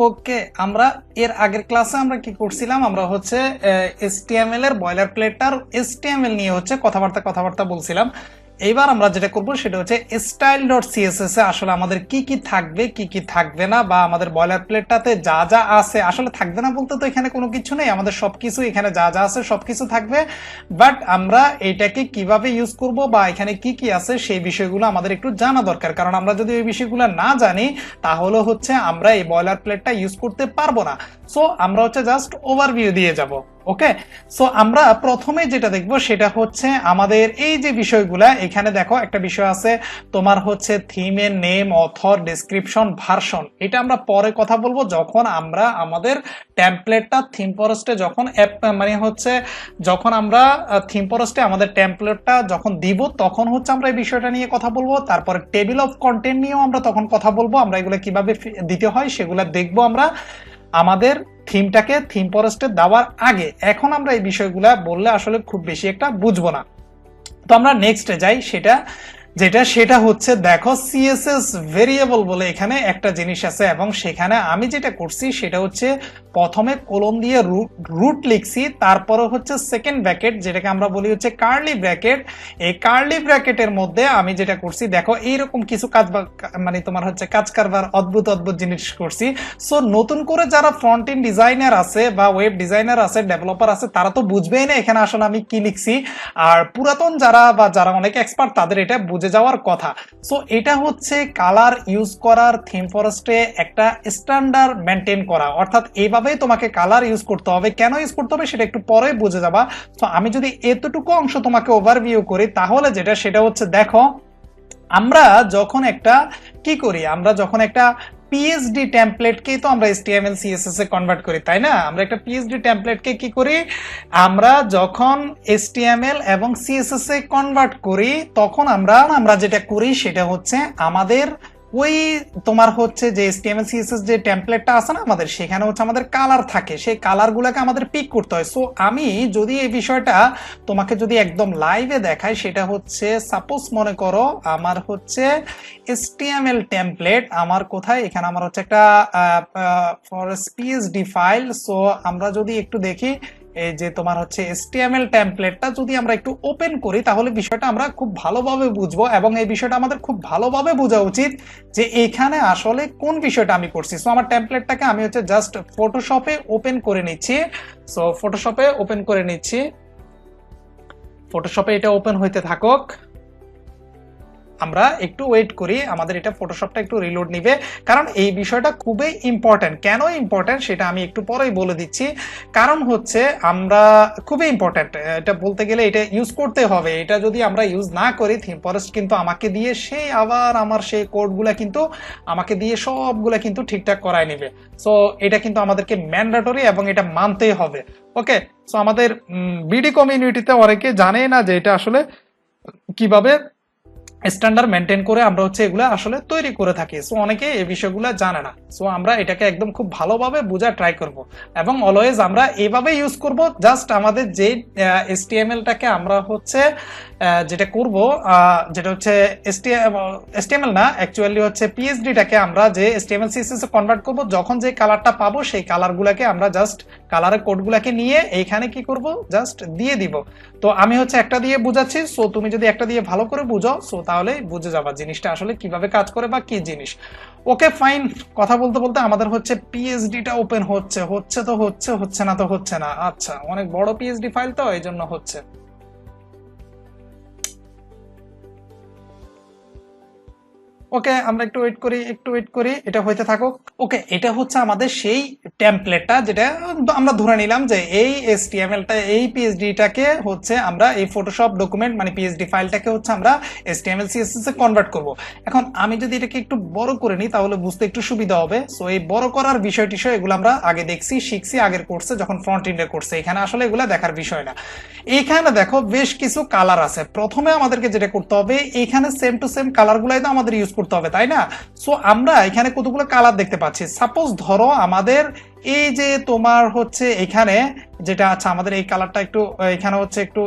ওকে, আমরা এর আগের ক্লাসে আমরা কি করছিলাম, আমরা হচ্ছে HTML এর বয়লার প্লেটটার HTML নিয়ে হচ্ছে কথাবার্তা বলছিলাম। এইবার আমরা যেটা করব সেটা হচ্ছে style.css এ আসলে আমাদের কি কি থাকবে কি কি থাকবে না, বা আমাদের বয়লার প্লেটটাতে যা যা আছে, আসলে থাকবে না বলতে তো এখানে কোনো কিছু নেই, আমাদের সবকিছু এখানে যা যা আছে সবকিছু থাকবে, বাট আমরা এটাকে কিভাবে ইউজ করব বা এখানে কি কি আছে সেই বিষয়গুলো আমাদের একটু জানা দরকার। কারণ আমরা যদি এই বিষয়গুলো না জানি তাহলে হচ্ছে আমরা এই বয়লার প্লেটটা ইউজ করতে পারবো না। সো আমরা হচ্ছে জাস্ট ওভারভিউ দিয়ে যাব। ওকে, সো আমরা প্রথমে যেটা দেখব সেটা হচ্ছে আমাদের এই যে বিষয়গুলা, এখানে দেখো একটা বিষয় আছে তোমার হচ্ছে থিমের নেম, অথর, ডেসক্রিপশন, ভার্সন। এটা আমরা পরে কথা বলবো যখন আমরা আমাদের টেমপ্লেটটা থিম ফরেস্টে যখন মানে হচ্ছে যখন আমরা থিম ফরেস্টে আমাদের টেমপ্লেটটা যখন দিব তখন হচ্ছে আমরা এই বিষয়টা নিয়ে কথা বলবো। তারপরে টেবিল অফ কন্টেন্ট নিয়েও আমরা তখন কথা বলবো, আমরা এগুলো কিভাবে দিতে হয় সেগুলো দেখবো আমরা আমাদের থিমটাকে থিম ফরেস্টে দেওয়ার আগে। এখন আমরা এই বিষয়গুলা বললে আসলে খুব বেশি একটা বুঝবো না। তো আমরা নেক্সটে যাই, সেটা হচ্ছে দেখো সিএসএস ভেরিয়েবল বলে এখানে একটা জিনিস আছে, এবং সেখানে আমি যেটা করছি সেটা হচ্ছে প্রথমে কোলন দিয়ে রুট লিখছি, তারপরে হচ্ছে সেকেন্ড ব্র্যাকেট যেটাকে আমরা বলি হচ্ছে কার্লি ব্র্যাকেট। এই কার্লি ব্র্যাকেটের মধ্যে আমি যেটা করছি দেখো এইরকম কিছু কাজ, মানে তোমার হচ্ছে কাজ কারবার অদ্ভুত জিনিস করছি। সো নতুন করে যারা ফ্রন্ট এন্ড ডিজাইনার আছে বা ওয়েব ডিজাইনার আছে, ডেভেলপার আছে, তারা তো বুঝবেই না এখানে আসলে আমি কি লিখছি, আর পুরাতন যারা অনেক এক্সপার্ট তাদের এটা বুঝে যাওয়ার কথা। সো এটা হচ্ছে কালার ইউজ করার থিম ফরেস্টে একটা স্ট্যান্ডার্ড মেনটেন করা, অর্থাৎ এইভাবেই তোমাকে কালার ইউজ করতে হবে। কেন ইউজ করতে হবে সেটা একটু পরে বুঝে যাবা। তো আমি যদি এতটুকু অংশ তোমাকে ওভারভিউ করি তাহলে সেটা হচ্ছে দেখো আমরা যখন একটা কি করি, আমরা যখন একটা পিএইচডি টেমপ্লেটকেই তো আমরা HTML CSS এ কনভার্ট করি, তাই না? আমরা একটা পিএইচডি টেমপ্লেটকে কি করি, আমরা যখন HTML এবং CSS এ কনভার্ট করি তখন আমরা যেটা করি সেটা হচ্ছে আমাদের ওই তোমার হচ্ছে যে HTML CSS যে টেমপ্লেটটা আছে না আমাদের, সেখানে হচ্ছে আমাদের কালার থাকে, সেই কালারগুলোকে আমাদের পিক করতে হয়। সো আমি যদি এই বিষয়টা তোমাকে যদি একদম লাইভে দেখাই, সেটা হচ্ছে সাপোজ মনে করো আমার হচ্ছে HTML টেমপ্লেট, আমার কোথায় এখানে আমার হচ্ছে একটা PSD ফাইল। সো আমরা যদি একটু দেখি এই যে তোমার হচ্ছে HTML টেমপ্লেটটা যদি আমরা একটু ওপেন করি তাহলে বিষয়টা আমরা খুব ভালোভাবে বুঝবো, এবং এই বিষয়টা আমাদের খুব ভালোভাবে বোঝা উচিত যে এখানে আসলে কোন বিষয়টা আমি করছি। সো আমার টেমপ্লেটটাকে আমি হচ্ছে জাস্ট ফটোশপে ওপেন করে নিচ্ছি। সো ফটোশপে ওপেন করে নিচ্ছি, ফটোশপে এটা ওপেন হইতে থাকুক, আমরা একটু ওয়েট করি, আমাদের এটা ফটোশপটা একটু রিলোড নিবে, কারণ এই বিষয়টা খুবই ইম্পর্টেন্ট। কেন ইম্পর্টেন্ট সেটা আমি একটু পরেই বলে দিচ্ছি। কারণ হচ্ছে আমরা খুবই ইম্পর্টেন্ট, এটা বলতে গেলে এটা ইউজ করতে হবে, এটা যদি আমরা ইউজ না করি থিম ফরেস্ট কিন্তু আমাকে দিয়ে আবার আমার সেই কোডগুলা কিন্তু আমাকে দিয়ে সবগুলা কিন্তু ঠিকঠাক করায় নেবে। সো এটা কিন্তু আমাদেরকে ম্যান্ডেটরি এবং এটা মানতেই হবে। ওকে, সো আমাদের বিডি কমিউনিটিতে অনেকে জানে না যে এটা আসলে কিভাবে স্ট্যান্ডার্ড মেনটেন করে আমরা হচ্ছে এগুলো আসলে তৈরি করে থাকি। সো অনেকে এই বিষয়গুলো জানে না। সো আমরা এটাকে একদম খুব ভালোভাবে বোঝা ট্রাই করব, এবং অলওয়েজ আমরা এইভাবে ইউজ করব। জাস্ট আমাদের যে HTML-টাকে আমরা হচ্ছে যেটা করব, যেটা হচ্ছে HTML না, অ্যাকচুয়ালি হচ্ছে PHP-টাকে আমরা যে HTML CSS এ কনভার্ট করব, যখন যে কালারটা পাবো সেই কালারগুলোকে আমরা জাস্ট কালারের কোডগুলোকে নিয়ে এইখানে কি করব, জাস্ট দিয়ে দিব। তো আমি হচ্ছে একটা দিয়ে বুঝাচ্ছি, সো তুমি যদি একটা দিয়ে ভালো করে বুঝো সো তাহলে বুঝে যাবা জিনিসটা আসলে কিভাবে কাজ করে বা কি জিনিস। ওকে ফাইন, কথা বলতে বলতে আমাদের হচ্ছে PHP-টা ওপেন হচ্ছে না তো হচ্ছে না। আচ্ছা, অনেক বড় PHP ফাইল তো এই জন্য হচ্ছে। ওকে, আমরা একটু ওয়েট করি, এটা হইতে থাকুক। ওকে, এটা হচ্ছে আমাদের সেই টেমপ্লেটটা, যেটা আমরা ধরে নিলাম যে এই HTML-টা এই PHP-টাকে হচ্ছে আমরা এই ফটোশপ ডকুমেন্ট মানে PHP ফাইলটাকে হচ্ছে আমরা HTML CSS এ কনভার্ট করব। এখন আমি যদি এটাকে একটু বড় করে নিই তাহলে বুঝতে একটু সুবিধা হবে। সো এই বড় করার বিষয় এগুলো আমরা আগে শিখছি আগের কোর্সে যখন ফ্রন্ট এন্ডের কোর্সে, এখানে আসলে এগুলো দেখার বিষয় না। এখানে দেখো বেশ কিছু কালার আছে। প্রথমে আমাদেরকে যেটা করতে হবে, এখানে সেম টু সেম কালারগুলাই তো আমাদের ইউজ করতে হবে, তাই না? সো আমরা এখানে কতগুলো কালার দেখতে পাচ্ছি। সাপোজ ধরো আমাদের এই যে তোমার হচ্ছে এখানে যেটা আছে, আমাদের এই কালারটা একটু এখানে হচ্ছে একটু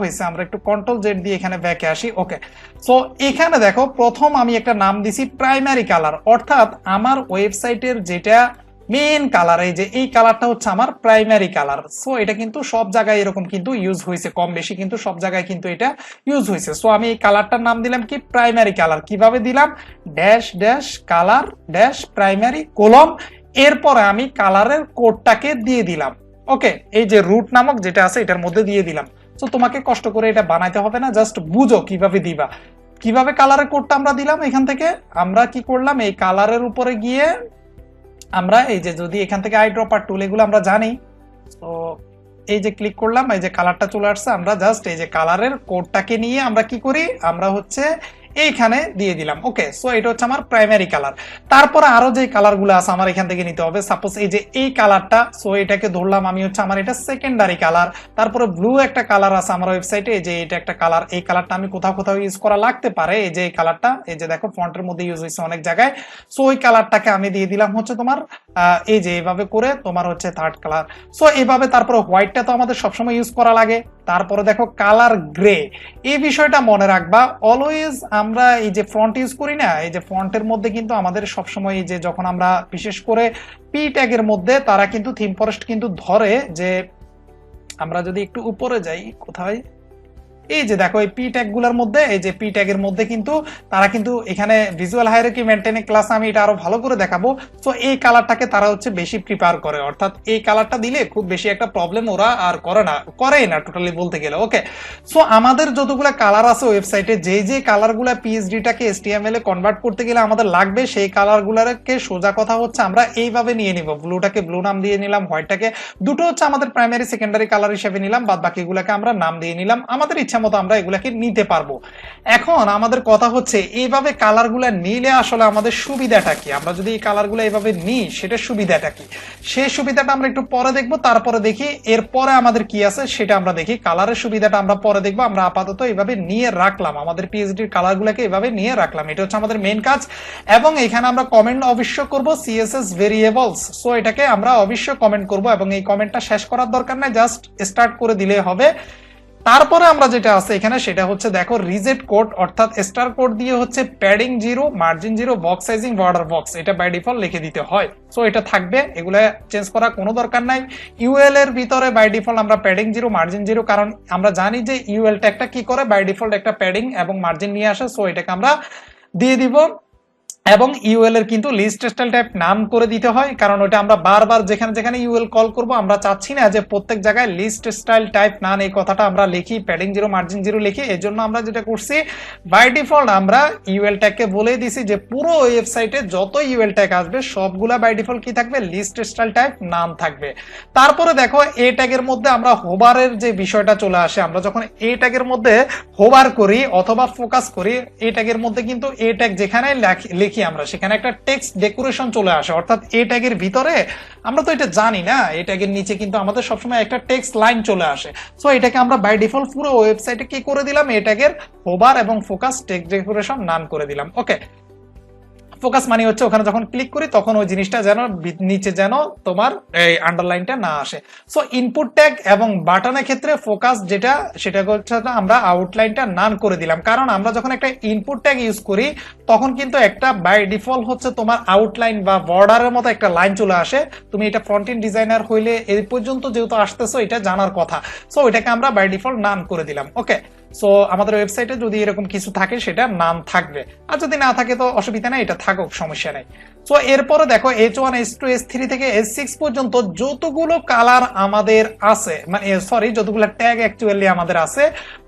হয়েছে, আমরা একটু Ctrl Z দিয়ে এখানে ব্যাকে আসি। ওকে, সো এখানে দেখো প্রথম আমি একটা নাম দিছি প্রাইমারি কালার, অর্থাৎ আমার ওয়েবসাইটের যেটা মেইন কালার, এই যে এই কালারটা হচ্ছে আমার প্রাইমারি কালার। সো এটা কিন্তু সব জায়গায় এরকম কিন্তু ইউজ হয়েছে, কম বেশি কিন্তু সব জায়গায় কিন্তু এটা ইউজ হয়েছে। সো আমি এই কালারটার নাম দিলাম কি প্রাইমারি কালার। কিভাবে দিলাম, dash dash colour dash primary colon, এরপরে আমি কালারের কোডটাকে দিয়ে দিলাম। ওকে, এই যে রুট নামক যেটা আছে এটার মধ্যে দিয়ে দিলাম। তো তোমাকে কষ্ট করে এটা বানাইতে হবে না, জাস্ট বুঝো কিভাবে দিবা। কিভাবে কালারের কোডটা আমরা দিলাম, এখান থেকে আমরা কি করলাম, এই কালারের উপরে গিয়ে আমরা এই যে যদি এখান থেকে আই ড্রপার টুল এগুলো আমরা জানি, তো এই যে ক্লিক করলাম, এই যে কালারটা চলে আসছে, আমরা জাস্ট এই যে কালারের কোডটাকে নিয়ে আমরা কি করি, আমরা হচ্ছে এইখানে দিয়ে দিলাম। ওকে, সো এটা হচ্ছে আমার প্রাইমারি কালার। তারপরে আরো যে কালার গুলো আছে আমার এখান থেকে নিতে হবে। সাপোজ এই যে এই কালারটা, সো এটাকে ধরলাম আমি হচ্ছে আমার এটা সেকেন্ডারি কালার। তারপরে ব্লু একটা কালার আছে আমার ওয়েবসাইটে, এই যে এটা একটা কালার, এই কালারটা আমি কোথাও কোথাও ইউজ করা লাগতে পারে। এই যে এই কালারটা, এই যে দেখো ফন্টের মধ্যে ইউজ হয়েছে অনেক জায়গায়। সো ওই কালারটাকে আমি দিয়ে দিলাম হচ্ছে তোমার এই যে এইভাবে করে তোমার হচ্ছে থার্ড কালার। সো এইভাবে তারপরে হোয়াইটটা তো আমাদের সবসময় ইউজ করা লাগে। তারপরে দেখো কালার গ্রে, এই বিষয়টা মনে রাখবা অলওয়েজ। আমরা এই যে ফন্ট ইউজ করি না, এই যে ফন্টের মধ্যে কিন্তু আমাদের সবসময় এই যে যখন আমরা বিশেষ করে পি ট্যাগের মধ্যে তারা কিন্তু থিম ফরেস্ট কিন্তু ধরে যে আমরা যদি একটু উপরে যাই কোথায়, এই যে দেখো এই পি ট্যাগ গুলোর মধ্যে, এই যে পি ট্যাগের মধ্যে কিন্তু তারা কিন্তু এখানে ভিজুয়াল হায়ারার্কি মেইনটেইন ক্লাস আমি এটা আরো ভালো করে দেখাবো। সো এই কালারটাকে তারা হচ্ছে বেশি প্রিপেয়ার করে, অর্থাৎ এই কালারটা দিলে খুব বেশি একটা প্রবলেম ওরা আর করেই না টোটালি বলতে গেলে। ওকে, সো আমাদের যতগুলো কালার আছে ওয়েবসাইটে, যে যে কালারগুলো পিএইচডিটাকে এসটিএমএল এ কনভার্ট করতে গেলে আমাদের লাগবে, সেই কালারগুলোকে সোজা কথা হচ্ছে আমরা এইভাবে নিয়ে নিব। ব্লুটাকে ব্লু নাম দিয়ে নিলাম, হোয়াইটটাকে দুটো হচ্ছে আমাদের প্রাইমারি সেকেন্ডারি কালার হিসেবে নিলাম, বাদ বাকিগুলোকে আমরা নাম দিয়ে নিলাম। আমাদের ইচ্ছা মতো আমরা এগুলাকে নিতে পারবো। এখন আমাদের কথা হচ্ছে এইভাবে কালারগুলা নিলে আসলে আমাদের সুবিধাটা কি, আমরা যদি এই কালারগুলো এইভাবে নিই সেটার সুবিধাটা কি, সেই সুবিধাটা আমরা একটু পরে দেখবো। তারপরে দেখি এরপরে আমাদের কি আছে সেটা আমরা দেখি। কালারের সুবিধাটা আমরা পরে দেখবো, আমরা আপাতত এইভাবে নিয়ে রাখলাম, আমাদের পিএইচডির কালারগুলোকে এইভাবে নিয়ে রাখলাম। এটা হচ্ছে আমাদের মেইন কাজ। এবং এখানে আমরা কমেন্ট অবশ্য করব সিএসএস ভেরিয়েবলস। সো এটাকে আমরা অবশ্যই কমেন্ট করব এবং এই কমেন্টটা শেষ করার দরকার নাই, জাস্ট স্টার্ট করে দিলে হবে। তারপরে আমরা যেটা আছে এখানে সেটা হচ্ছে দেখো রিজেট কোড, অর্থাৎ স্টার কোড দিয়ে হচ্ছে padding 0, margin 0, box sizing, border box, এটা বাই ডিফল্ট লিখে দিতে হয়। সো এটা থাকবে, এগুলা চেঞ্জ করা কোনো দরকার নাই। ইউএল এর ভিতরে বাই ডিফল্ট আমরা প্যাডিং 0, মার্জিন 0, কারণ আমরা জানি যে ইউএল ট্যাগটা কি করে, বাই ডিফল্ট একটা প্যাডিং এবং মার্জিন নিয়ে আসে। সো এটাকে আমরা দিয়ে দিব। এবং ইউএল এর কিন্তু লিস্ট স্টাইল টাইপ নাম করে দিতে হয়, কারণ ওটা আমরা বারবার যেখানে যেখানে ইউএল কল করব আমরা চাচ্ছি না যে প্রত্যেক জায়গায় লিস্ট স্টাইল টাইপ নাম এই কথাটা আমরা লিখি, প্যাডিং 0, মার্জিন 0 লিখি। এজন্য আমরা যেটা করছি বাই ডিফল্ট আমরা ইউএল ট্যাগকে বলে দিছি যে পুরো ওয়েবসাইটে যত ইউএল ট্যাগ আসবে সবগুলা বাই ডিফল্ট কি থাকবে, লিস্ট স্টাইল টাইপ নাম থাকবে। তারপরে দেখো এ ট্যাগের মধ্যে আমরা হোভারের যে বিষয়টা চলে আসে, আমরা যখন এ ট্যাগের মধ্যে হোভার করি অথবা ফোকাস করি, এ ট্যাগের মধ্যে কিন্তু এ ট্যাগ যেখানে লিখি আমরা সেখানে একটা টেক্সট ডেকোরেশন চলে আসে, অর্থাৎ এ ট্যাগের ভিতরে আমরা তো এটা জানি না, এ ট্যাগের নিচে কিন্তু আমাদের সবসময় একটা টেক্সট লাইন চলে আসে। সো এটাকে আমরা বাই ডিফল্ট পুরো ওয়েবসাইটে কি করে দিলাম, এ ট্যাগের হোভার এবং ফোকাস টেক্সট ডেকোরেশন নাম করে দিলাম। ওকে, ফোকাস মানে হচ্ছে ওখানে যখন ক্লিক করি তখন ওই জিনিসটা যেন নিচে যেন তোমার এই আন্ডারলাইনটা না আসে। সো ইনপুট ট্যাগ এবং বাটনের ক্ষেত্রে ফোকাস যেটা সেটা হচ্ছে আমরা আউটলাইনটা নান করে দিলাম, কারণ আমরা যখন একটা ইনপুট ট্যাগ ইউজ করি তখন কিন্তু একটা বাই ডিফল্ট হচ্ছে তোমার আউটলাইন বা বর্ডারের মতো একটা লাইন চলে আসে। তুমি এটা ফ্রন্ট এন্ড ডিজাইনার হইলে এই পর্যন্ত যেহেতু আসতেছো এটা জানার কথা। সো এটাকে আমরা বাই ডিফল্ট নান করে দিলাম। ওকে, সো আমাদের ওয়েবসাইটে যদি এরকম কিছু থাকে সেটা নাম থাকবে, আর যদি না থাকে তো অসুবিধা নাই, এটা থাকুক, সমস্যা নাই। সো এরপরে দেখো H1, H2, H3 থেকে H6 পর্যন্ত যতগুলো কালার আমাদের আছে, মানে সরি যতগুলো ট্যাগ অ্যাকচুয়ালি আমাদের আছে,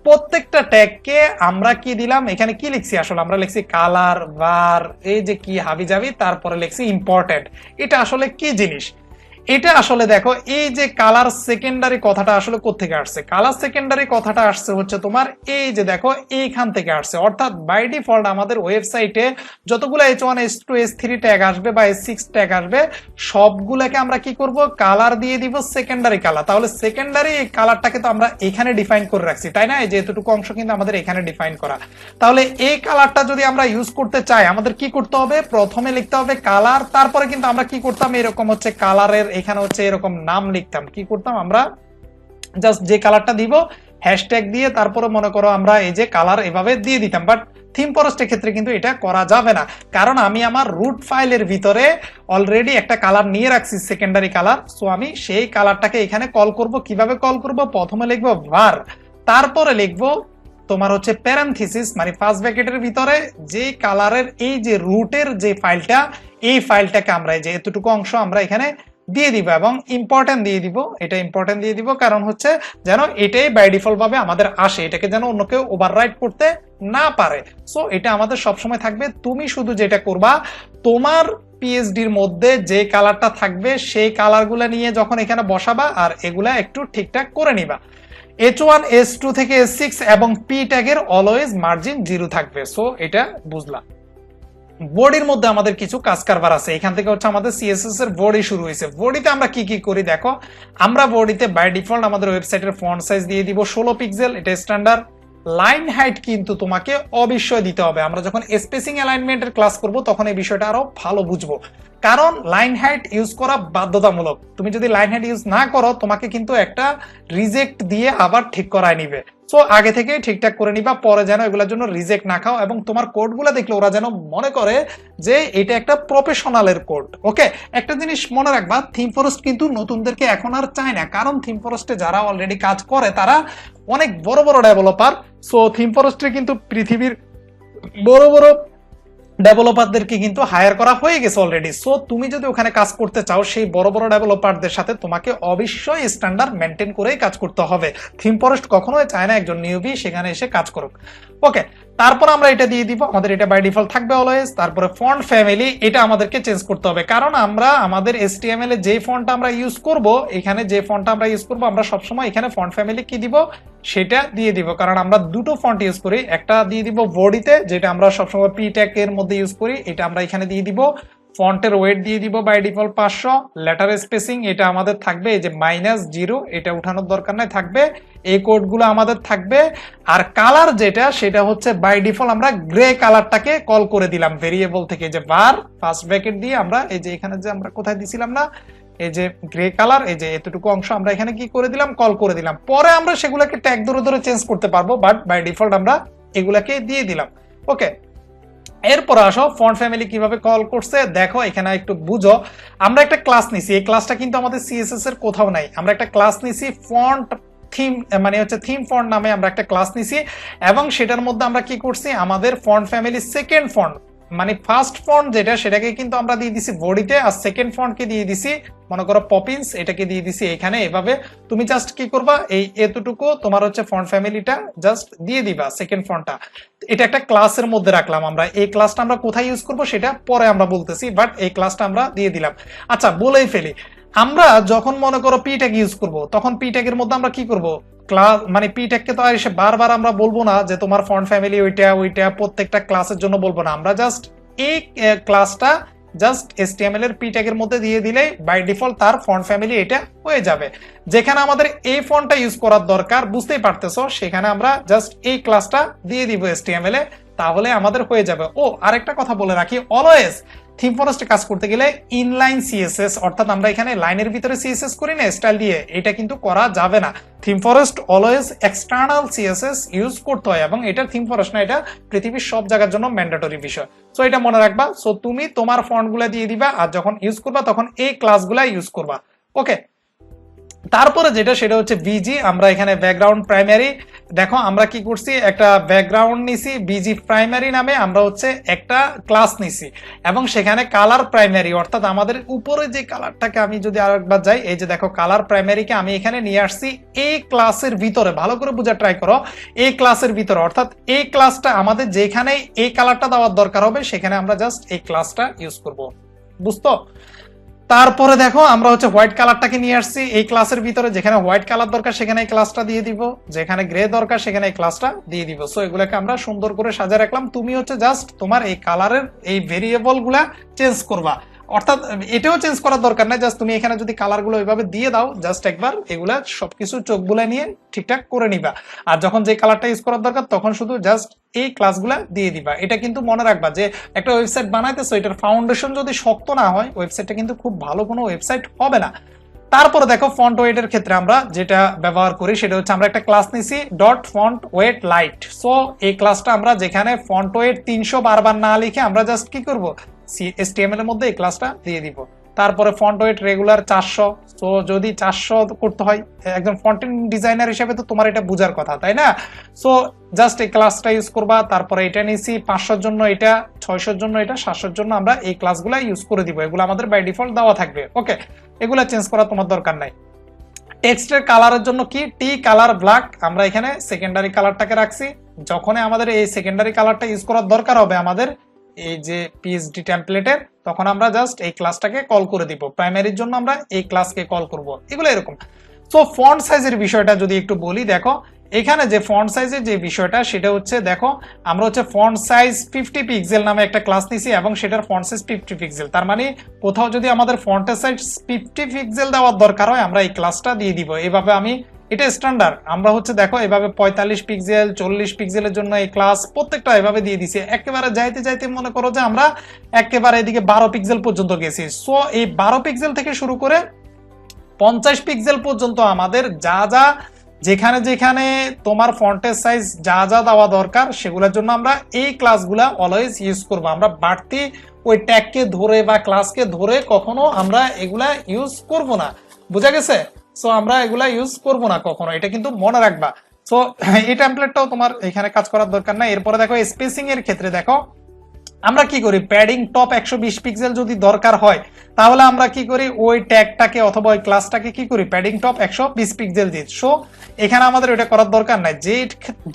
প্রত্যেকটা ট্যাগকে আমরা কি দিলাম, এখানে কি লিখছি আসলে আমরা লিখছি কালার var, এই যে কি হাবি যাবি, তারপরে লিখছি ইম্পর্টেন্ট। এটা আসলে কি জিনিস, এটা আসলে দেখো এই যে কালার সেকেন্ডারি কথাটা আসলে কোত্থেকে আসছে, কালার সেকেন্ডারি কথাটা আসছে হচ্ছে তোমার এই যে দেখো এইখান থেকে আসছে, অর্থাৎ বাই ডিফল্ট আমাদের ওয়েবসাইটে যতগুলো H1, H2, H3 ট্যাগ আসবে বা H6 ট্যাগ আসবে সবগুলোকে আমরা কি করব, কালার দিয়ে দিব সেকেন্ডারি কালার। তাহলে সেকেন্ডারি কালারটাকে তো আমরা এখানে ডিফাইন করে রাখছি, তাই না, এই যে এতটুকু অংশ কিন্তু আমাদের এখানে ডিফাইন করা। তাহলে এই কালারটা যদি আমরা ইউজ করতে চাই আমাদের কি করতে হবে, প্রথমে লিখতে হবে কালার, তারপরে কিন্তু আমরা কি করতাম, এরকম হচ্ছে কালারের এখানে হচ্ছে এরকম নাম লিখতাম, কি করতাম আমরা জাস্ট যে কালারটা দিব হ্যাশট্যাগ দিয়ে তারপরে মনে করো আমরা এই যে কালার এভাবে দিয়ে দিতাম, বাট থিম ফরেস্টের ক্ষেত্রে কিন্তু এটা করা যাবে না, কারণ আমি আমার রুট ফাইলের ভিতরে অলরেডি একটা কালার নিয়ে রাখছি, সেকেন্ডারি কালার। সো আমি সেই কালারটাকে এখানে কল করব। কিভাবে কল করব? প্রথমে লিখবো var, তারপরে লিখবো তোমার হচ্ছে প্যারেনথিসিস, মানে ফার্স্ট ব্র্যাকেটের ভিতরে যে কালারের এই যে রুটের যে ফাইলটা, এই ফাইলটাকে আমরা এই যে এতটুকু অংশ আমরা এখানে দিয়ে দিব এবং ইম্পর্টেন্ট দিয়ে দিব। এটা ইম্পর্টেন্ট দিয়ে দিব কারণ হচ্ছে যেন এটাই বাই ডিফল্ট ভাবে আমাদের আসে, এটাকে যেন অন্য কেউ ওভাররাইট করতে না পারে। সো এটা আমাদের সবসময় থাকবে। তুমি শুধু যেটা করবা, তোমার পিএইচডির মধ্যে যে কালারটা থাকবে সেই কালারগুলো নিয়ে যখন এখানে বসাবা আর এগুলা একটু ঠিকঠাক করে নিবা। H1 H2 থেকে H6 এবং পি ট্যাগের অলওয়েজ মার্জিন 0 থাকবে। সো এটা বুঝলাম। বডির মধ্যে আমাদের কিছু কাজ কারবার আছে। এখান থেকে হচ্ছে আমাদের সিএসএস এর বডি শুরু হয়েছে। বডিতে আমরা কি কি করি দেখো, আমরা বডিতে বাই ডিফল্ট আমাদের ওয়েবসাইটের ফন্ট সাইজ দিয়ে দিব 16 পিক্সেল, এটা স্ট্যান্ডার্ড। লাইন হাইট কিন্তু তোমাকে অবশ্যই দিতে হবে। আমরা যখন স্পেসিং অ্যালাইনমেন্টের ক্লাস করব তখন এই বিষয়টা আরো ভালো বুঝবো, কারণ লাইন হাইট ইউজ করা বাধ্যতামূলক। তুমি যদি লাইন হাইট ইউজ না করো তোমাকে কিন্তু একটা রিজেক্ট দিয়ে আবার ঠিক করায় নিবে। সো আগে থেকে ঠিকঠাক করে নিবা, পরে যেন এগুলোর জন্য রিজেক্ট না খাও এবং তোমার কোডগুলো দেখলে ওরা যেন মনে করে যে এটা একটা প্রফেশনালের কোড। ওকে, একটা জিনিস মনে রাখবা, থিম ফরেস্ট কিন্তু নতুনদেরকে এখন আর চায় না, কারণ থিম ফরেস্টে যারা অলরেডি কাজ করে তারা অনেক বড় বড় ডেভেলপার। সো থিম ফরেস্টে কিন্তু পৃথিবীর বড় বড় ডেভেলপারদেরকে কিন্তু হায়ার করা হয়ে গেছে অলরেডি। সো তুমি যদি ওখানে কাজ করতে চাও সেই বড় বড় ডেভেলপারদের সাথে তোমাকে অবশ্যই স্ট্যান্ডার্ড মেনটেন করেই কাজ করতে হবে। থিম ফরেস্ট কখনোই চায় না একজন নিউবি সেখানে এসে কাজ করুক। ওকে, তারপর আমরা এটা দিয়ে দিব, আমাদের এটা বাই ডিফল্ট থাকবে অলওয়েজ। তারপরে ফন্ট ফ্যামিলি, এটা আমাদেরকে চেঞ্জ করতে হবে, কারণ আমরা আমাদের HTML এ যে ফন্টটা আমরা ইউজ করব, এখানে যে ফন্টটা আমরা ইউজ করব আমরা সবসময় এখানে ফন্ট ফ্যামিলি কি দিব সেটা দিয়ে দিব, কারণ আমরা দুটো ফন্ট ইউজ করি। একটা দিয়ে দিব বডিতে, যেটা আমরা সবসময় পি ট্যাগ এর মধ্যে ইউজ করি, এটা আমরা এখানে দিয়ে দিব। ফন্টের ওয়েট দিয়ে দিব বাই ডিফল্ট 500। লেটার স্পেসিং এটা আমাদের থাকবে এই যে -0, এটা উঠানোর দরকার নাই, থাকবে। এই কোডগুলো আমাদের থাকবে। আর কালার যেটা, সেটা হচ্ছে বাই ডিফল্ট আমরা গ্রে কালারটাকে কল করে দিলাম ভেরিয়েবল থেকে, যে var ফার্স্ট ব্র্যাকেট দিয়ে আমরা এই যে এখানে যে আমরা কোথায় দিছিলাম না, এই যে গ্রে কালার, এই যে এতটুকু অংশ আমরা এখানে কি করে দিলাম, কল করে দিলাম। পরে আমরা সেগুলোকে ট্যাগ ধরে ধরে চেঞ্জ করতে পারবো, বাট বাই ডিফল্ট আমরা এগুলাকে দিয়ে দিলাম। ওকে, এরপর আসো ফন্ট ফ্যামিলি কিভাবে কল করছে দেখো, এখানে একটু বুঝো। আমরা একটা ক্লাস নিছি, এই ক্লাসটা কিন্তু আমাদের সিএসএস এর কোথাও নাই। আমরা একটা ক্লাস নিছি ফন্ট থিম, মানে হচ্ছে থিম ফন্ট নামে আমরা একটা ক্লাস নিছি, এবং সেটার মধ্যে আমরা কি করছি, আমাদের ফন্ট ফ্যামিলি সেকেন্ড ফন্ট, মানে ফার্স্ট ফন্ট যেটা সেটাকে কিন্তু আমরা দিয়ে দিছি বডিতে, আর সেকেন্ড ফন্টকে দিয়ে দিছি মনে করো পপিন্স, এটাকে দিয়ে দিছি এখানে। এভাবে তুমি জাস্ট কি করবা, এই এতটুকু তোমার হচ্ছে ফন্ট ফ্যামিলিটা জাস্ট দিয়ে দিবা, সেকেন্ড ফন্টটা। এটা একটা ক্লাসের মধ্যে রাখলাম আমরা। এই ক্লাসটা আমরা কোথায় ইউজ করব সেটা পরে আমরা বলতেছি, বাট এই ক্লাসটা আমরা দিয়ে দিলাম। আচ্ছা, বলেই ফেলি, আমরা যখন মনে করো পি ট্যাগ ইউজ করব, তখন পি ট্যাগের মধ্যে আমরা কি করব, ক্লাস মানে পি ট্যাগকে তো আর এসে বারবার আমরা বলবো না যে তোমার ফন্ট ফ্যামিলি ওইটা ওইটা, প্রত্যেকটা ক্লাসের জন্য বলবো না। আমরা জাস্ট এই ক্লাসটা জাস্ট HTML এর পি ট্যাগের মধ্যে দিয়ে দিলেই বাই ডিফল্ট তার ফন্ট ফ্যামিলি এটা হয়ে যাবে। যেখানে আমাদের এই ফন্টটা ইউজ করার দরকার, বুঝতেই পারতেছো, সেখানে আমরা জাস্ট এই ক্লাসটা দিয়ে দিব HTML এ, তাহলে আমাদের হয়ে যাবে। ও আরেকটা কথা বলে রাখি, অলওয়েজ থিম ফরেস্টে কাজ করতে গেলে ইনলাইন সিএসএস, অর্থাৎ আমরা এখানে লাইনের ভিতরে সিএসএস করি না স্টাইল দিয়ে, এটা কিন্তু করা যাবে না। Theme forest always external CSS use করতে হয়, এবং এটা থিম ফরেস্ট না, এটা পৃথিবীর সব জায়গার জন্য ম্যান্ডেটরি বিষয়। সো এটা মনে রাখবা। সো তুমি তোমার ফন্টগুলো দিয়ে দিবা, আর যখন ইউজ করবা তখন এই ক্লাসগুলা ইউজ করবা। ওকে, তারপরে যেটা সেটা হচ্ছে বিজি। আমরা এখানে ব্যাকগ্রাউন্ড প্রাইমারি, দেখো আমরা কি করছি, একটা ব্যাকগ্রাউন্ড নিছি বিজি প্রাইমারি নামে, আমরা হচ্ছে একটা ক্লাস নিছি, এবং সেখানে কালার প্রাইমারি, অর্থাৎ আমাদের উপরে যে কালারটাকে, আমি যদি আরেকবার যাই, এই যে দেখো কালার প্রাইমারিকে আমি এখানে নিয়ে আসছি এই ক্লাসের ভিতরে। ভালো করে বোঝা ট্রাই করো, এই ক্লাসের ভিতরে, অর্থাৎ এই ক্লাসটা আমাদের যেখানে এই কালারটা দেওয়ার দরকার হবে সেখানে আমরা জাস্ট এই ক্লাসটা ইউজ করব। বুঝতো? তারপরে দেখো আমরা হচ্ছে হোয়াইট কালারটাকে নিয়ে আসছি এই ক্লাসের ভিতরে, যেখানে হোয়াইট কালার দরকার সেখানে এই ক্লাসটা দিয়ে দিব, যেখানে গ্রে দরকার সেখানে এই ক্লাসটা দিয়ে দিব। সো এগুলোকে আমরা সুন্দর করে সাজিয়ে রাখলাম। তুমি হচ্ছে জাস্ট তোমার এই কালারের এই ভেরিয়েবল গুলা চেঞ্জ করবা, অর্থাৎ এটাও চেঞ্জ করার দরকার নাই, জাস্ট তুমি এখানে যদি কালারগুলো ওইভাবে দিয়ে দাও, জাস্ট একবার এগুলা সবকিছু চোখ বুলায় নিয়ে ঠিকঠাক করে নিবা। আর যখন যে কালারটা ইউজ করার দরকার তখন শুধু জাস্ট এই ক্লাসগুলা দিয়ে দিবা। এটা কিন্তু মনে রাখবা যে একটা ওয়েবসাইট বানাইতেছো, এটার ফাউন্ডেশন যদি শক্ত না হয় ওয়েবসাইটটা কিন্তু খুব ভালো কোনো ওয়েবসাইট হবে না। তারপরে দেখো ফন্ট ওয়েটের ক্ষেত্রে আমরা যেটা ব্যবহার করি সেটা হচ্ছে আমরা একটা ক্লাস নিছি dot font wait light. So এই ক্লাসটা আমরা যেখানে ফন্ট ওয়েট 300 বারবার না লিখে আমরা জাস্ট কি করব, HTML এর মধ্যে এই ক্লাসটা দিয়ে দিব। তারপরে ফন্ট ওয়েট রেগুলার 400। সো যদি 400 করতে হয়, একজন ফন্টেন্ট ডিজাইনার হিসেবে তো তোমার এটা বোঝার কথা, তাই না? সো জাস্ট এই ক্লাসটা ইউজ করবা। তারপরে এটা নিছি 500 জন্য, এটা 600 জন্য, এটা 700 জন্য আমরা এই ক্লাসগুলো ইউজ করে দিব। এগুলো আমাদের বাই ডিফল্ট দেওয়া থাকবে। ওকে, এগুলা চেঞ্জ করা তোমার দরকার নাই। টেক্সটের কালারের জন্য কি টি কালার ব্ল্যাক, আমরা এখানে সেকেন্ডারি কালারটাকে রাখছি। যখন আমাদের এই সেকেন্ডারি কালারটা ইউজ করার দরকার হবে আমাদের এই যে পিএইচডি টেমপ্লেটের, তখন আমরা জাস্ট এই ক্লাসটাকে কল করে দিব। প্রাইমারির জন্য আমরা এই ক্লাসকে কল করব। এগুলো এরকম। সো ফন্ট সাইজের বিষয়টা যদি একটু বলি, দেখো এখানে যে ফন্ট সাইজের যে বিষয়টা সেটা হচ্ছে, দেখো আমরা হচ্ছে ফন্ট সাইজ 50 পিক্সেল নামে একটা ক্লাস নিছি এবং সেটার ফন্ট সাইজ 50 পিক্সেল। তার মানে কোথাও যদি আমাদের ফন্টের সাইজ 50 পিক্সেল দেওয়ার দরকার হয় আমরা এই ক্লাসটা দিয়ে দিব। এভাবে আমি, এটা স্ট্যান্ডার্ড, আমরা হচ্ছে দেখো এভাবে 45 পিক্সেল 40 পিক্সেলের জন্য এই ক্লাস প্রত্যেকটা এভাবে দিয়ে দিছি। একেবারে যাইতে যাইতে মনে করো যে আমরা একেবারে এদিকে 12 পিক্সেল পর্যন্ত গেছি। সো এই 12 পিক্সেল থেকে শুরু করে 50 পিক্সেল পর্যন্ত আমাদের যা যা যেখানে যেখানে তোমার ফন্টের সাইজ যা যা দেওয়া দরকার সেগুলোর জন্য আমরা এই ক্লাসগুলা অলওয়েজ ইউজ করব। আমরা বাড়তি ওই ট্যাগকে ধরে বা ক্লাসকে ধরে কখনো আমরা এগুলা ইউজ করব না। বুঝা গেছে? সো আমরা এগুলা ইউজ করব না কখনো, এটা কিন্তু মনে রাখবা। সো এই টেমপ্লেটটাও তোমার এখানে কাজ করার দরকার নাই। এরপরে দেখো স্পেসিং এর ক্ষেত্রে দেখো আমরা কি করি, প্যাডিং টপ 120 পিক্সেল যদি দরকার হয় তাহলে আমরা কি করি, ওই ট্যাগটাকে অথবা ওই ক্লাসটাকে কি করি, প্যাডিং টপ 120 পিক্সেল দিই। সো এখানে আমাদের ওটা করার দরকার নাই।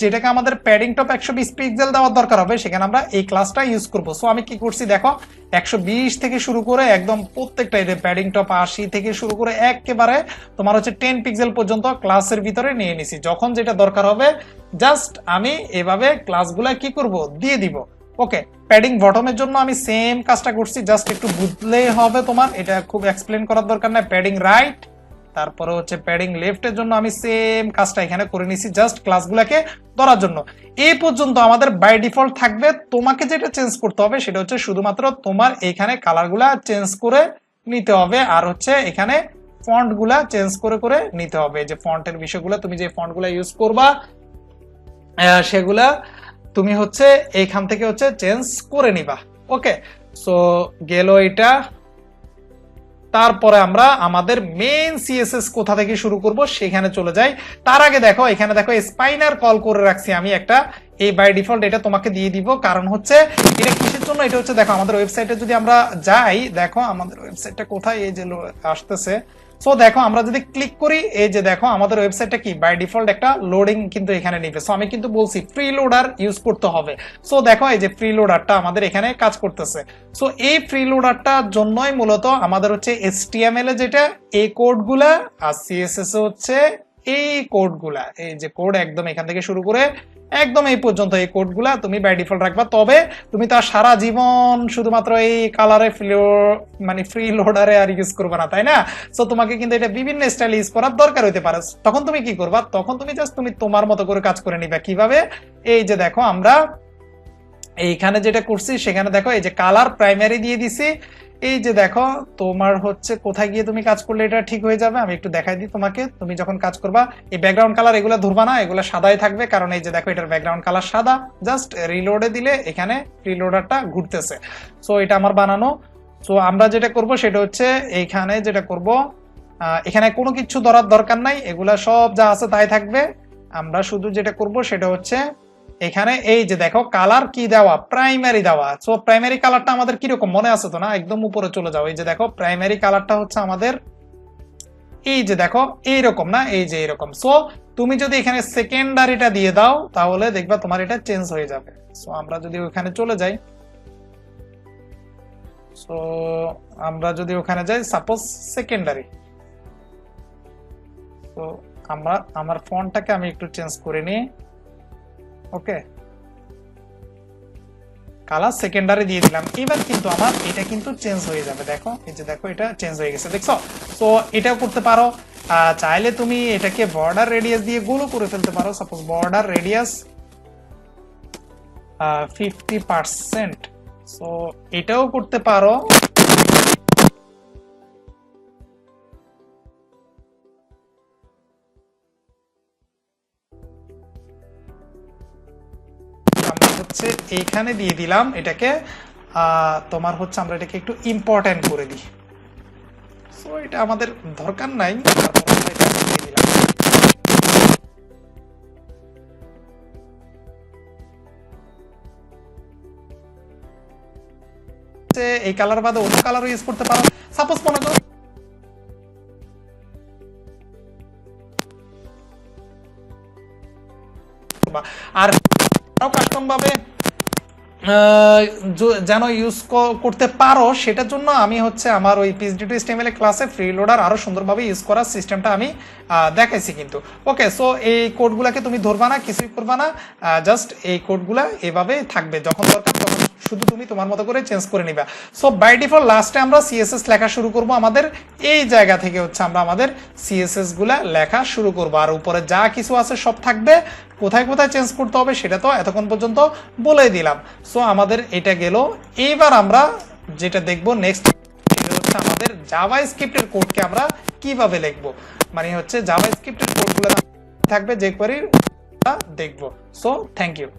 যেটাকে আমাদের প্যাডিং টপ 120 পিক্সেল দেওয়ার দরকার হবে সেখানে আমরা এই ক্লাসটা ইউজ করব। সো আমি কি করছি দেখো, 120 থেকে শুরু করে একদম প্রত্যেকটা প্যাডিং টপ 80 থেকে শুরু করে একেবারে তোমার হচ্ছে 10 পিক্সেল পর্যন্ত ক্লাসের ভিতরে নিয়ে নিছি। যখন যেটা দরকার হবে জাস্ট আমি এভাবে ক্লাসগুলা কি করব, দিয়ে দিব। ওকে, প্যাডিং বটমের জন্য আমি সেম কাজটা করছি, জাস্ট একটু বুঝলে হবে তোমার, এটা খুব এক্সপ্লেন করার দরকার নাই। প্যাডিং রাইট, তারপরে হচ্ছে প্যাডিং লেফটের জন্য আমি সেম কাজটা এখানে করে নিছি জাস্ট ক্লাসগুলোকে ধরার জন্য। এই পর্যন্ত আমাদের বাই ডিফল্ট থাকবে। তোমাকে যেটা চেঞ্জ করতে হবে সেটা হচ্ছে শুধুমাত্র তোমার এখানে কালারগুলা চেঞ্জ করে নিতে হবে, আর হচ্ছে এখানে ফন্টগুলা চেঞ্জ করে করে নিতে হবে। যে ফন্টের বিষয়গুলো, তুমি যে ফন্টগুলা ইউজ করবা সেগুলা তুমি হচ্ছে এইখান থেকে হচ্ছে চেঞ্জ করে নিবা। ওকে, সো গেল এটা। তারপরে আমরা আমাদের মেইন সিএসএস কোথা থেকে শুরু করব সেখানে চলে যাই। তার আগে দেখো এখানে দেখো স্পাইনার কল করে রাখছি আমি একটা, এই বাই ডিফল্ট এটা তোমাকে দিয়ে দিব। কারণ হচ্ছে এটা কিসের জন্য, এটা হচ্ছে দেখো আমাদের ওয়েবসাইটে যদি আমরা যাই, দেখো আমাদের ওয়েবসাইটটা কোথায়, এই যে আসতেছে। সো দেখো আমরা যদি ক্লিক করি, এই যে দেখো আমাদের ওয়েবসাইটটা কি বাই ডিফল্ট একটা লোডিং কিন্তু এখানে নিবে। সো আমি কিন্তু বলছি ফ্রি লোডার ইউজ করতে হবে। সো দেখো এই যে ফ্রি লোডারটা আমাদের এখানে কাজ করতেছে। সো এই ফ্রি লোডারটার জন্যই মূলত আমাদের হচ্ছে HTML এ যেটা এই কোডগুলা, আর CSS এ হচ্ছে এই কোডগুলা, এই যে কোড একদম এখান থেকে শুরু করে একদম এই পর্যন্ত এই কোডগুলা তুমি বাই ডিফল্ট রাখবা। তবে তুমি তার সারা জীবন শুধুমাত্র এই কালারে মানে ফ্রি লোডারে আর ইউজ করবে না, তাই না? সো তোমাকে কিন্তু এটা বিভিন্ন স্টাইল ইউজ করার দরকার হইতে পারে। তখন তুমি কি করবা, তখন তুমি জাস্ট তুমি তোমার মতো করে কাজ করে নিবা। কিভাবে, এই যে দেখো আমরা এইখানে যেটা করছি সেখানে দেখো এই যে কালার প্রাইমারি দিয়ে দিছি। এই যে দেখো তোমার হচ্ছে কোথায় গিয়ে তুমি কাজ করলে এটা ঠিক হয়ে যাবে, আমি একটু দেখাই দিই তোমাকে। তুমি যখন কাজ করবা এই ব্যাকগ্রাউন্ড কালার এগুলো ধরবা না, এগুলো সাদাই থাকবে, কারণ এই যে দেখো এটার ব্যাকগ্রাউন্ড কালার সাদা। জাস্ট রিলোডে দিলে এখানে রিলোডারটা ঘুরতেছে। সো এটা আমার বানানো। সো আমরা যেটা করব সেটা হচ্ছে এইখানে যেটা করব, এখানে কোনো কিছু ধরার দরকার নাই, এগুলা সব যা আছে তাই থাকবে। আমরা শুধু যেটা করব সেটা হচ্ছে এখানে এই যে দেখো কালার কি দেওয়া, প্রাইমারি দেওয়া। সো প্রাইমারি কালারটা আমাদের কিরকম মনে আছে তো না, একদম উপরে চলে যাও। এই যে দেখো প্রাইমারি কালারটা হচ্ছে আমাদের এই যে দেখো এইরকম না, এই যে এরকম। সো তুমি যদি এখানে সেকেন্ডারিটা দিয়ে দাও তাহলে দেখবা তোমার এটা চেঞ্জ হয়ে যাবে। সো আমরা যদি ওখানে চলে যাই, সো আমরা যদি ওখানে যাই সাপোজ সেকেন্ডারি, তো আমরা আমার ফন্টটাকে আমি একটু চেঞ্জ করে নিই। ওকে, কালার সেকেন্ডারি দিয়ে দিলাম। এবার কিন্তু আমার এটা কিন্তু চেঞ্জ হয়ে যাবে। দেখো এই যে দেখো এটা চেঞ্জ হয়ে গেছে, দেখছো? তো এটাও করতে পারো। চাইলে তুমি এটাকে বর্ডার রেডিয়াস দিয়ে গোলও করে ফেলতে পারো। Suppose border radius 50%। সো এটাও করতে পারো। এইখানে দিয়ে দিলাম এটাকে, তোমার হচ্ছে আমরা এটাকে একটু ইম্পর্টেন্ট করে দিই। সো এটা আমাদের দরকার নাই, তারপর আমরা এটা দিয়ে দিলাম। এই কালার বাদে অন্য কালারও ইউজ করতে পারো। সাপোজ মনে করো আর কাস্টম ভাবে যেন ইউজ করতে পারো, সেটার জন্য আমি হচ্ছে আমার ওই PHP2HTML ক্লাসে ফ্রি লোডার আরো সুন্দরভাবে ইউজ করার সিস্টেমটা আমি দেখাইছি কিন্তু। ওকে, সো এই কোডগুলাকে তুমি ধরবা না, কিছুই করবা না, জাস্ট এই কোডগুলা এভাবে থাকবে, যখন দরকার তখন শুধু তুমি তোমার মতো করে চেঞ্জ করে নিবা। সো বাই ডিফল্ট লাস্টে আমরা CSS লেখা শুরু করব, আমাদের এই জায়গা থেকে হচ্ছে আমরা আমাদের CSS গুলা লেখা শুরু করব, আর উপরে যা কিছু আছে সব থাকবে। কোথায় কোথায় চেঞ্জ করতে হবে সেটা তো এতক্ষণ পর্যন্ত বলে দিলাম। সো আমাদের এটা গেল। এইবার আমরা যেটা দেখব নেক্সট হচ্ছে আমাদের জাভাস্ক্রিপ্টের কোডকে আমরা কিভাবে লিখবো, মানে হচ্ছে জাভাস্ক্রিপ্টের কোডগুলো থাকবে যে কোয়ারি দেখবো। So thank you.